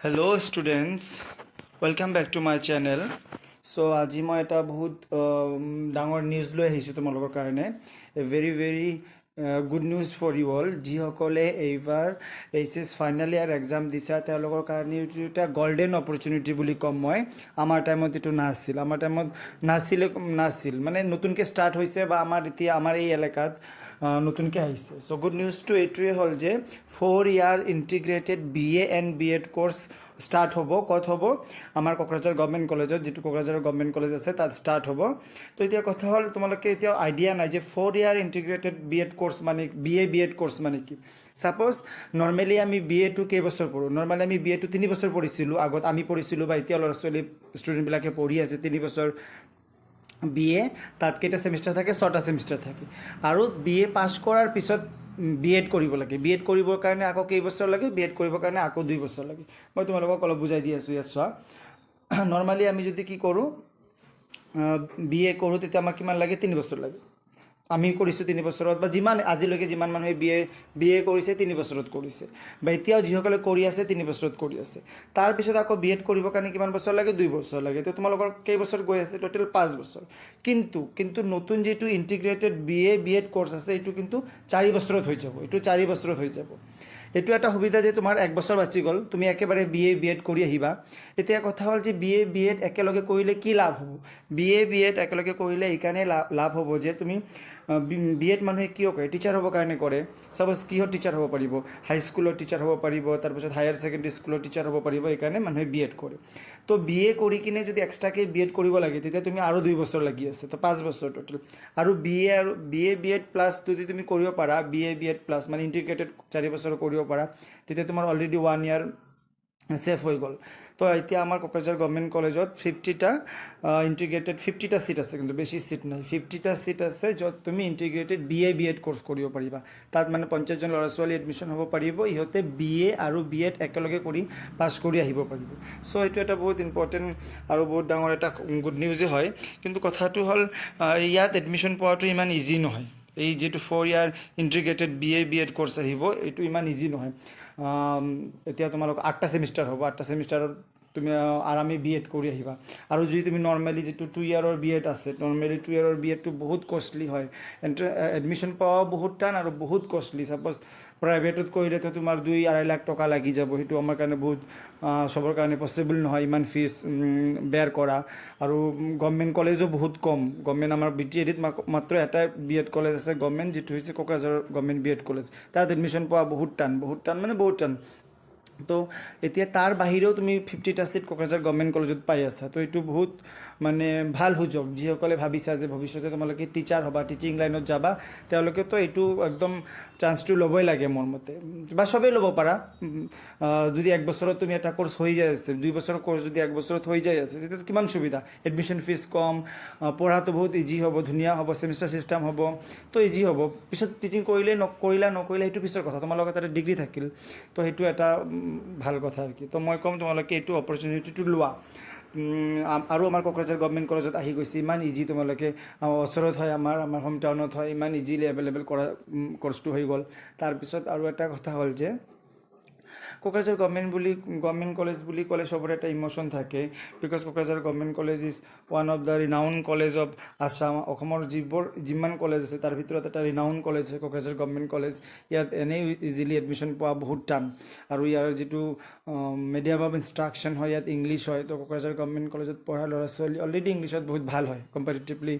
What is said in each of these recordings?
Hello students, welcome back to my channel. So আজি মই এটা বহুত ডাঙৰ নিউজ লৈ আহিছোঁ তোমালোকৰ কাৰণে। এ very good news for you all. যিসকলে এইবাৰ এইচএছ ফাইনেল ইয়াৰ এক্সাম দিছা তেওঁলোকৰ কাৰণে এইটো এটা গোল্ডেন অপৰচুনিটি বুলি ক'ম মই। আমাৰ টাইমত এইটো নাছিল মানে নতুনকৈ ষ্টাৰ্ট হৈছে বা এতিয়া আমাৰ এই এলেকাত নতুনকৈ আহিছে। চ' গুড নিউজটো এইটোৱে হ'ল যে 4 year integrated BA and BEd course start হ'ব। ক'ত হ'ব? আমাৰ কোকৰাঝাৰ গভৰ্ণমেণ্ট কলেজত, যিটো কোকৰাঝাৰৰ গভৰ্ণমেণ্ট কলেজ আছে তাত ষ্টাৰ্ট হ'ব। তো এতিয়া কথা হ'ল তোমালোকে এতিয়া আইডিয়া নাই যে 4 ইয়াৰ ইণ্টিগ্ৰেটেড BEd কোৰ্চ মানে BA BEd কোৰ্চ মানে কি। ছাপ'জ নৰ্মেলি আমি BAটো কেইবছৰ পঢ়োঁ? নৰ্মেলি আমি BAটো 3 বছৰ পঢ়িছিলোঁ, আগত আমি পঢ়িছিলোঁ বা এতিয়া ল'ৰা ছোৱালী ষ্টুডেণ্টবিলাকে পঢ়ি আছে 3 বছৰ BA। তাত কেইটা ছেমিষ্টাৰ থাকে? 6টা ছেমিষ্টাৰ থাকে। আৰু BA পাছ কৰাৰ পিছত BEd কৰিব লাগে। BEd কৰিবৰ কাৰণে আকৌ কেইবছৰ লাগে? BEd কৰিবৰ কাৰণে আকৌ 2 বছৰ লাগে। মই তোমালোকক অলপ বুজাই দি আছোঁ। ইয়াত চোৱা, নৰ্মেলি আমি যদি কি কৰোঁ, BA কৰোঁ তেতিয়া আমাক কিমান লাগে? 3 বছৰ লাগে। আমি কৰিছোঁ 3 বছৰত, বা আজিলৈকে যিমান মানুহে BA কৰিছে 3 বছৰত কৰিছে, বা এতিয়াও যিসকলে কৰি আছে 3 বছৰত কৰি আছে। তাৰপিছত আকৌ BEd কৰিবৰ কাৰণে কিমান বছৰ লাগে? 2 বছৰ লাগে। তো তোমালোকৰ কেইবছৰ গৈ আছে? টোটেল 5 বছৰ। কিন্তু নতুন যিটো ইণ্টিগ্ৰেটেড BA BEd কোৰ্চ আছে এইটো কিন্তু 4 বছৰত হৈ যাব। এইটো এটা সুবিধা যে তোমাৰ 1 বছৰ বাচি গ'ল, তুমি একেবাৰে BA BEd কৰি আহিবা। এতিয়া কথা হ'ল যে BA BEd একেলগে কৰিলে কি লাভ হ'ব? BA BEd একেলগে কৰিলে এইকাৰণে লাভ হ'ব যে তুমি BEd মানুহে কিয় কৰে? টিচাৰ হ'বৰ কাৰণে কৰে। ছাপ'জ কিহৰ টিচাৰ হ'ব পাৰিব? হাইস্কুলৰ টিচাৰ হ'ব পাৰিব, তাৰপিছত হায়াৰ ছেকেণ্ডেৰী স্কুলৰ টিচাৰ হ'ব পাৰিব, এইকাৰণে মানুহে BEd কৰে। তো BA কৰি কিনে যদি এক্সট্ৰাকৈ BEd কৰিব লাগে তেতিয়া তুমি আৰু 2 বছৰ লাগি আছে, তো 5 বছৰ টোটেল। আৰু BA BEd প্লাছ যদি তুমি কৰিব পাৰা, BA BEd প্লাছ মানে ইণ্টিগ্ৰেটেড 4 বছৰ কৰিব পাৰা, তেতিয়া তোমাৰ অলৰেডি 1 ইয়াৰ ছেফ হৈ গ'ল। তো এতিয়া আমাৰ কোকৰাঝাৰ গভৰ্ণমেণ্ট কলেজত 50টা ইণ্টিগ্ৰেটেড 50টা ছিট আছে, কিন্তু বেছি ছিট নাই, 50টা ছিট আছে য'ত তুমি ইণ্টিগ্ৰেটেড BA BEd কোৰ্চ কৰিব পাৰিবা। তাত মানে 50জন ল'ৰা ছোৱালী এডমিশ্যন হ'ব পাৰিব। ইহঁতে BA আৰু BEd একেলগে কৰি পাছ কৰি আহিব পাৰিব। চ' এইটো এটা বহুত ইম্পৰ্টেণ্ট আৰু বহুত ডাঙৰ এটা গুড নিউজেই হয়। কিন্তু কথাটো হ'ল ইয়াত এডমিশ্যন পোৱাটো ইমান ইজি নহয়। এই যিটো 4 year integrated BA BEd course আহিব, এইটো ইমান ইজি নহয়। এতিয়া তোমালোক 8টা ছেমিষ্টাৰ হ'ব, 8টা ছেমিষ্টাৰত তুমি আৰামে BEd কৰি আহিবা। আৰু যদি তুমি নৰ্মেলি যিটো 2 ইয়াৰৰ BEd আছে, নৰ্মেলি 2 ইয়াৰৰ BEdটো বহুত কষ্টলি হয়। এডমিশ্যন পোৱাও বহুত টান আৰু বহুত কষ্টলি। ছাপ'জ প্ৰাইভেটত কৰিলেতো তোমাৰ 2-2.5 লাখ টকা লাগি যাব। সেইটো আমাৰ কাৰণে বহুত চবৰ কাৰণে পচিবল নহয় ইমান ফিজ বেয়াৰ কৰা। আৰু গভৰ্ণমেণ্ট কলেজো বহুত কম। গভৰ্ণমেণ্ট আমাৰ BTADত মাত্ৰ এটাই BEd কলেজ আছে গভৰ্ণমেণ্ট, যিটো হৈছে কোকৰাঝাৰ গভৰ্ণমেণ্ট BEd কলেজ। তাত এডমিশ্যন পোৱা বহুত টান মানে বহুত টান। তো এতিয়া তাৰ বাহিৰেও তুমি 50টা ছিট কোকৰাঝাৰ গভৰ্ণমেণ্ট কলেজত পাই আছা। তো এইটো বহুত মানে ভাল সুযোগ। যিসকলে ভাবিছা যে ভৱিষ্যতে তোমালোকে টিচাৰ হ'বা, টিচিং লাইনত যাবা, তেওঁলোকেতো এইটো একদম চান্সটো ল'বই লাগে মোৰ মতে, বা চবেই ল'ব পাৰা। যদি 1 বছৰত তুমি এটা কোৰ্চ হৈ যায় আছে, 2 বছৰৰ কোৰ্চ যদি 1 বছৰত হৈ যায় আছে, তেতিয়াতো কিমান সুবিধা। এডমিশ্যন ফিজ কম, পঢ়াটো বহুত ইজি হ'ব, ধুনীয়া হ'ব, ছেমিষ্টাৰ চিষ্টেম হ'ব, তো ইজি হ'ব। পিছত টিচিং নকৰিলে সেইটো পিছৰ কথা, তোমাৰ লগত এটা ডিগ্ৰী থাকিল, তো সেইটো এটা ভাল কথা আৰু কি। তো মই ক'ম তোমালোকে এইটো অপৰচুনিটিটো লোৱা। আৰু আমাৰ কোকৰাঝাৰ গভৰ্ণমেণ্ট কলেজত আহি গৈছে, ইমান ইজি। তোমালোকে ওচৰত হয়, আমাৰ হোম টাউনত হয়, ইমান ইজিলি এভেইলেবল কৰা কোৰ্চটো হৈ গ'ল। তাৰপিছত আৰু এটা কথা হ'ল যে কোকৰাঝাৰ গভৰ্ণমেণ্ট কলেজ বুলি ক'লে চবৰে এটা ইম'শ্যন থাকে। Because Kokrajhar government college is one of the renowned college of Assam. অসমৰ যিমান কলেজ আছে তাৰ ভিতৰত এটা ৰিনাউণ্ড কলেজ হয় কোকৰাঝাৰ গভৰ্ণমেণ্ট কলেজ। ইয়াত এনেই ইজিলি এডমিশ্যন পোৱা বহুত টান, আৰু ইয়াৰ যিটো মিডিয়াম অফ ইনষ্ট্ৰাকশ্যন হয় ইয়াত ইংলিছ হয়। তো কোকৰাঝাৰ গভৰ্ণমেণ্ট কলেজত পঢ়া ল'ৰা ছোৱালী অলৰেডি ইংলিছত বহুত ভাল হয় কম্পেৰিটিভলি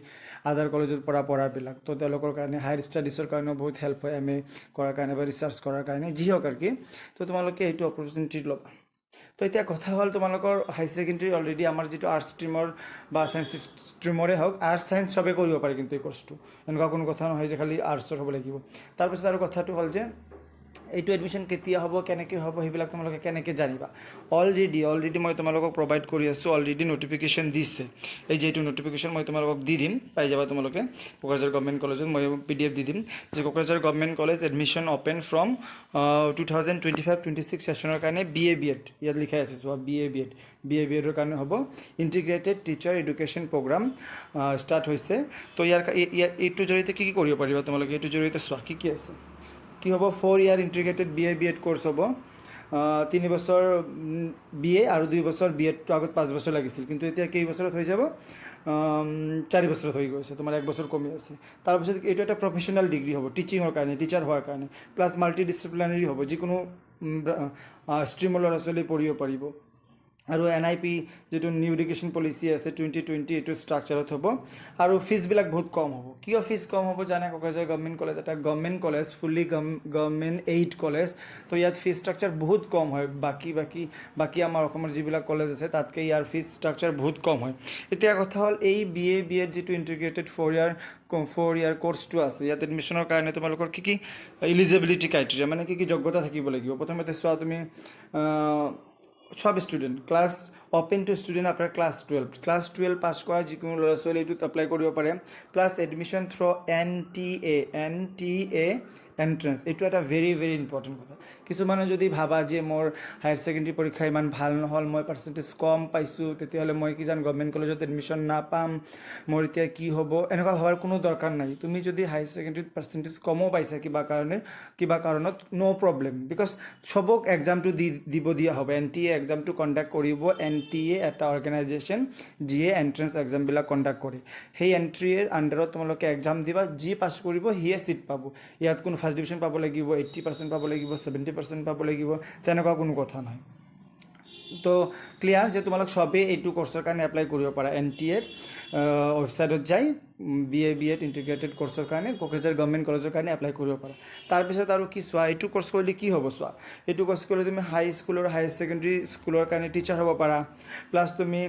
আদাৰ কলেজত পঢ়াবিলাক। তো তেওঁলোকৰ কাৰণে হায়াৰ ষ্টাডিজৰ কাৰণেও বহুত হেল্প হয়, MA কৰাৰ কাৰণে বা ৰিচাৰ্চ কৰাৰ কাৰণে, যি হওক আৰু কি। তো তোমালোকে এইটো অপৰচুনিটি ল'বা। তো এতিয়া কথা হ'ল তোমালোকৰ হাই ছেকেণ্ডেৰী অলৰেডি আমাৰ যিটো আৰ্টছ ষ্ট্ৰীমৰ বা ছায়েন্স ষ্ট্ৰীমৰে হওক, আৰ্টছ ছায়েন্স চবেই কৰিব পাৰে কিন্তু এই কোৰ্চটো, এনেকুৱা কোনো কথা নহয় যে খালি আৰ্টছৰ হ'ব লাগিব। তাৰপিছত আৰু কথাটো হ'ল যে এইটো এডমিশ্যন কেতিয়া হ'ব, কেনেকৈ হ'ব, সেইবিলাক তোমালোকে কেনেকৈ জানিবা। অলৰেডি মই তোমালোকক প্ৰভাইড কৰি আছোঁ, অলৰেডি নটিফিকেশ্যন দিছে। এই যে এইটো নটিফিকেশ্যন মই তোমালোকক দি দিম, পাই যাবা তোমালোকে কোকৰাঝাৰ গভৰ্ণমেণ্ট কলেজত। মই PDF দি দিম যে Kokrajhar government college admission open from 2025-26 ছেশ্যনৰ কাৰণে BA BEd, ইয়াত লিখাই আছে চোৱা, BA BEdৰ কাৰণে হ'ব। Integrated teacher education programme start হৈছে। তো এইটোৰ জৰিয়তে কি কৰিব পাৰিবা তোমালোকে? এইটোৰ জৰিয়তে চোৱা কি আছে, কি হ'ব। 4 year integrated BA BEd course হ'ব। 3 বছৰ BA আৰু 2 বছৰ B.Ed-টো আগত 5 বছৰ লাগিছিল, কিন্তু এতিয়া কেইবছৰত হৈ যাব, 4 বছৰত হৈ গৈছে, তোমাৰ 1 বছৰ কমি আছে। তাৰপিছত এইটো এটা প্ৰফেশ্যনেল ডিগ্ৰী হ'ব টিচিঙৰ কাৰণে, টিচাৰ হোৱাৰ কাৰণে, প্লাছ মাল্টি ডিচিপ্লিনাৰী হ'ব, যিকোনো ষ্ট্ৰীমৰ ল'ৰা ছোৱালী পঢ়িব পাৰিব। আৰু NIP যিটো নিউ এডুকেশ্যন পলিচি আছে 2020, এইটো ষ্ট্ৰাকচাৰত হ'ব। আৰু ফিজবিলাক বহুত কম হ'ব। কিয় ফিজ কম হ'ব জানে? কোকৰাঝাৰ গভৰ্ণমেণ্ট কলেজ এটা government college, fully government aid college, তো ইয়াত ফিজ ষ্ট্ৰাকচাৰ বহুত কম হয়। বাকী আমাৰ অসমৰ যিবিলাক কলেজ আছে তাতকৈ ইয়াৰ ফিজ ষ্ট্ৰাকচাৰ বহুত কম হয়। এতিয়া কথা হ'ল এই BA B.Ed যিটো ইণ্টিগ্ৰেটেড 4 ইয়াৰ কোৰ্চটো আছে, ইয়াত এডমিশ্যনৰ কাৰণে তোমালোকৰ কি ইলিজিবিলিটি ক্ৰাইটেৰিয়া, মানে কি যোগ্যতা থাকিব লাগিব। প্ৰথমতে চোৱা, তুমি সব student class open to student আপোনাৰ ক্লাছ 12 পাছ কৰা যিকোনো ল'ৰা ছোৱালী এইটোত এপ্লাই কৰিব পাৰে। Plus admission through NTA entrance, এইটো এটা ভেৰি ভেৰি ইম্পৰ্টেণ্ট কথা। কিছুমানে যদি ভাবা যে মোৰ হায়াৰ ছেকেণ্ডেৰী পৰীক্ষা ইমান ভাল নহ'ল, মই পাৰ্চেণ্টেজ কম পাইছোঁ, তেতিয়াহ'লে মই কি জানো গভৰ্ণমেণ্ট কলেজত এডমিশ্যন নাপাম, মোৰ এতিয়া কি হ'ব, এনেকুৱা ভাবাৰ কোনো দৰকাৰ নাই। তুমি যদি হায়াৰ ছেকেণ্ডেৰীত পাৰ্চেণ্টেজ কমো পাইছা কিবা কাৰণত, ন' প্ৰব্লেম, বিকজ চবক এক্সামটো দিব দিয়া হ'ব। NTA এক্সামটো কণ্ডাক্ট কৰিব। NTA এটা অৰ্গেনাইজেশ্যন যিয়ে এণ্ট্ৰেঞ্চ এক্সামবিলাক কণ্ডাক্ট কৰে। সেই NTAৰ আণ্ডাৰত তোমালোকে এক্সাম দিবা, যি পাছ কৰিব সিয়ে ছিট পাব। ইয়াত কোনো ফাৰ্ষ্ট ডিভিজন পাব লাগিব, 80% পাব লাগিব, 70% পাব লাগিব, তেনেকুৱা কোনো কথা নাই। তো ক্লিয়াৰ যে তোমালোক চবেই এইটো কোৰ্চৰ কাৰণে এপ্লাই কৰিব পাৰা। NTAৰ ৱেবছাইটত যাই BA B.Ed ইণ্টিগ্ৰেটেড কোৰ্চৰ কাৰণে কোকৰাঝাৰ গভৰ্ণমেণ্ট কলেজৰ কাৰণে এপ্লাই কৰিব পাৰা। তাৰপিছত আৰু কি চোৱা, এইটো কোৰ্চ কৰিলে কি হ'ব চোৱা, এইটো কোৰ্চ কৰিলে তুমি হাই স্কুলৰ হায়াৰ ছেকেণ্ডেৰী স্কুলৰ কাৰণে টিচাৰ হ'ব পাৰা। প্লাছ তুমি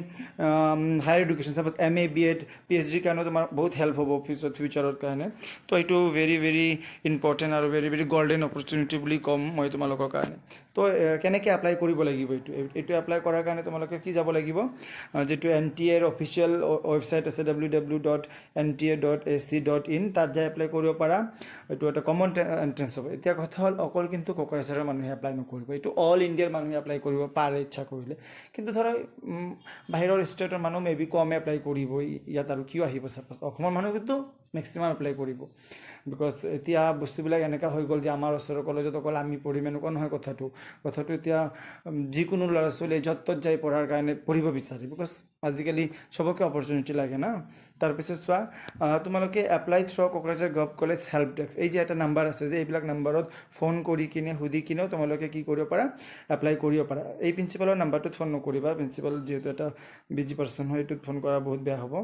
হায়াৰ এডুকেশ্যন চাপ'জ MA B.Ed PhDৰ কাৰণেও তোমাৰ বহুত হেল্প হ'ব ফিউচাৰৰ কাৰণে। তো এইটো ভেৰি ভেৰি ইম্পৰ্টেণ্ট আৰু ভেৰি ভেৰি গল্ডেন অপৰচুনিটি বুলি ক'ম মই তোমালোকৰ কাৰণে। তো কেনেকৈ এপ্লাই কৰিব লাগিব এইটো এপ্লাই কৰাৰ কাৰণে তোমালোকে কি যাব লাগিব, যিটো NTAৰ অফিচিয়েল ৱেবছাইট আছে www.nta.ac.in, তাত যাই এপ্লাই কৰিব পাৰা। এইটো এটা কমন এণ্ট্ৰেঞ্চ হ'ব। এতিয়া কথা হ'ল অকল কিন্তু কোকৰাঝাৰৰ মানুহে এপ্লাই নকৰিব, এইটো অল ইণ্ডিয়াৰ মানুহে এপ্লাই কৰিব পাৰে ইচ্ছা কৰিলে। কিন্তু ধৰা বাহিৰৰ ষ্টেটৰ মানুহ মেবি কমে এপ্লাই কৰিব ইয়াত, আৰু কিয় আহিব চাপ'জ অসমৰ মানুহ কিন্তু মেক্সিমাম এপ্লাই কৰিব। বিকজ এতিয়া বস্তুবিলাক এনেকুৱা হৈ গ'ল যে আমাৰ ওচৰৰ কলেজত অকল আমি পঢ়িম এনেকুৱা নহয় কথাটো এতিয়া যিকোনো ল'ৰা ছোৱালীয়ে য'ত ত'ত যাই পঢ়াৰ কাৰণে পঢ়িব বিচাৰে, বিকজ আজিকালি চবকে অপৰচুনিটি লাগে না। তাৰপিছত চোৱা, তোমালোকে apply through Kokrajhar gov college help desk, এই যে এটা নাম্বাৰ আছে যে এইবিলাক নাম্বাৰত ফোন কৰি কিনে সুধি কিনেও তোমালোকে কি কৰিব পাৰা, এপ্লাই কৰিব পাৰা। এই প্ৰিন্সিপালৰ নাম্বাৰটোত ফোন নকৰিবা, প্ৰিন্সিপাল যিহেতু এটা বিজি পাৰ্চন হয়, এইটোত ফোন কৰা বহুত বেয়া হ'ব।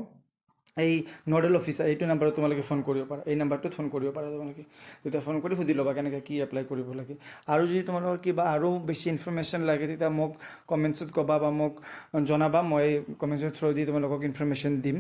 এই নডেল অফিচাৰ এইটো নাম্বাৰত তোমালোকে ফোন কৰিব পাৰা, এই নাম্বাৰটোত ফোন কৰিব পাৰা তোমালোকে। তেতিয়া ফোন কৰি সুধি ল'বা কেনেকৈ কি এপ্লাই কৰিব লাগে। আৰু যদি তোমালোকৰ কিবা আৰু বেছি ইনফৰমেশ্যন লাগে তেতিয়া মোক কমেণ্টছত ক'বা বা মোক জনাবা, মই কমেণ্টছৰ থ্ৰু দি তোমালোকক ইনফৰমেশ্যন দিম।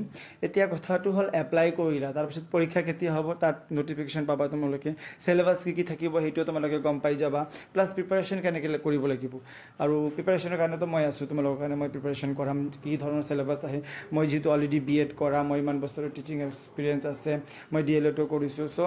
এতিয়া কথাটো হ'ল এপ্লাই কৰিলা, তাৰপিছত পৰীক্ষা কেতিয়া হ'ব তাত ন'টিফিকেশ্যন পাবা তোমালোকে। চিলেবাছ কি থাকিব সেইটোও তোমালোকে গম পাই যাবা। প্লাছ প্ৰিপাৰেশ্যন কেনেকৈ কৰিব লাগিব, আৰু প্ৰিপাৰেশ্যনৰ কাৰণেতো মই আছোঁ তোমালোকৰ কাৰণে, মই প্ৰিপাৰেশ্যন কৰাম। কি ধৰণৰ চিলেবাছ আহে, মই যিহেতু অলৰেডি B.Ed কৰা, মই ইমান বছৰৰ টিচিং এক্সপিৰিয়েঞ্চ আছে, মই DLEDও কৰিছোঁ। চ'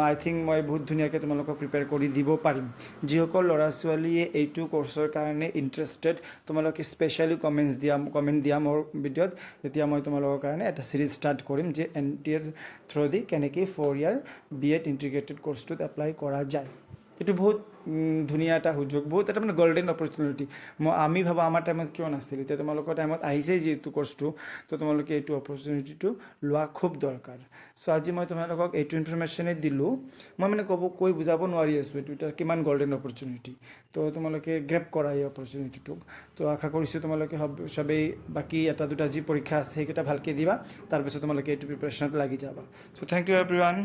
আই থিংক মই বহুত ধুনীয়াকৈ তোমালোকক প্ৰিপেয়াৰ কৰি দিব পাৰিম। যিসকল ল'ৰা ছোৱালীয়ে এইটো কোৰ্চৰ কাৰণে ইণ্টাৰেষ্টেড, তোমালোকে স্পেচিয়েলি কমেণ্ট দিয়া মোৰ ভিডিঅ'ত, তেতিয়া মই তোমালোকৰ কাৰণে এটা চিৰিজ ষ্টাৰ্ট কৰিম যে NTAৰ থ্ৰু দি কেনেকৈ 4 ইয়াৰ B.Ed ইণ্টিগ্ৰেটেড কোৰ্চটোত এপ্লাই কৰা যায়। এইটো বহুত ধুনীয়া এটা সুযোগ, বহুত এটা মানে গল্ডেন অপৰচুনিটি। আমি ভাবোঁ আমাৰ টাইমত কিয় নাছিল, এতিয়া তোমালোকৰ টাইমত আহিছে যিহেতু কোৰ্চটো, তো তোমালোকে এইটো অপৰচুনিটিটো লোৱা খুব দৰকাৰ। চ' আজি মই তোমালোকক এইটো ইনফৰমেশ্যনেই দিলোঁ। মই মানে কৈ বুজাব নোৱাৰি আছোঁ এইটো এটা কিমান গল্ডেন অপৰচুনিটি। তো তোমালোকে গ্ৰেপ কৰা এই অপৰচুনিটিটোক। তো আশা কৰিছোঁ তোমালোকে চবেই বাকী এটা দুটা যি পৰীক্ষা আছে সেইকেইটা ভালকৈ দিবা, তাৰপিছত তোমালোকে এইটো প্ৰিপাৰেশ্যনত লাগি যাবা। চ' থেংক ইউ এভৰিৱান।